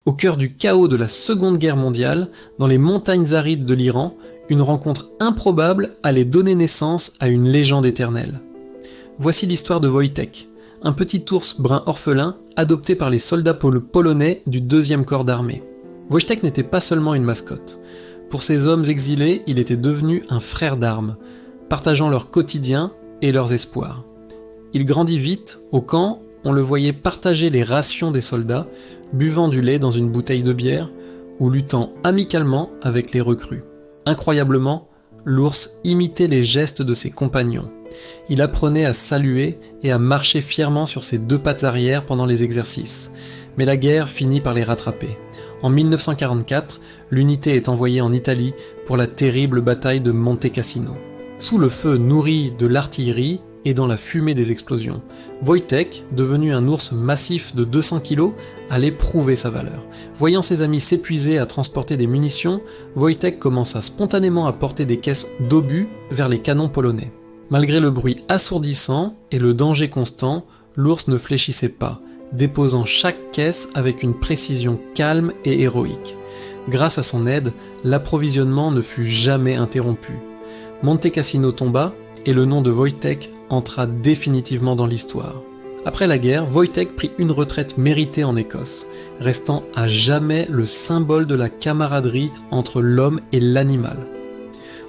Au cœur du chaos de la Seconde Guerre mondiale, dans les montagnes arides de l'Iran, une rencontre improbable allait donner naissance à une légende éternelle. Voici l'histoire de Wojtek, un petit ours brun orphelin adopté par les soldats polonais du 2e corps d'armée. Wojtek n'était pas seulement une mascotte. Pour ces hommes exilés, il était devenu un frère d'armes, partageant leur quotidien et leurs espoirs. Il grandit vite, au camp, on le voyait partager les rations des soldats, buvant du lait dans une bouteille de bière, ou luttant amicalement avec les recrues. Incroyablement, l'ours imitait les gestes de ses compagnons. Il apprenait à saluer et à marcher fièrement sur ses 2 pattes arrière pendant les exercices. Mais la guerre finit par les rattraper. En 1944, l'unité est envoyée en Italie pour la terrible bataille de Monte Cassino. Sous le feu nourri de l'artillerie et dans la fumée des explosions, Wojtek, devenu un ours massif de 200 kg, allait prouver sa valeur. Voyant ses amis s'épuiser à transporter des munitions, Wojtek commença spontanément à porter des caisses d'obus vers les canons polonais. Malgré le bruit assourdissant et le danger constant, l'ours ne fléchissait pas, déposant chaque caisse avec une précision calme et héroïque. Grâce à son aide, l'approvisionnement ne fut jamais interrompu. Monte Cassino tomba et le nom de Wojtek entra définitivement dans l'histoire. Après la guerre, Wojtek prit une retraite méritée en Écosse, restant à jamais le symbole de la camaraderie entre l'homme et l'animal.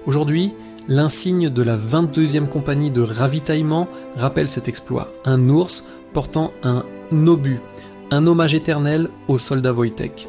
Aujourd'hui, l'insigne de la 22e compagnie de ravitaillement rappelle cet exploit, un ours portant un obus, un hommage éternel au soldat Wojtek.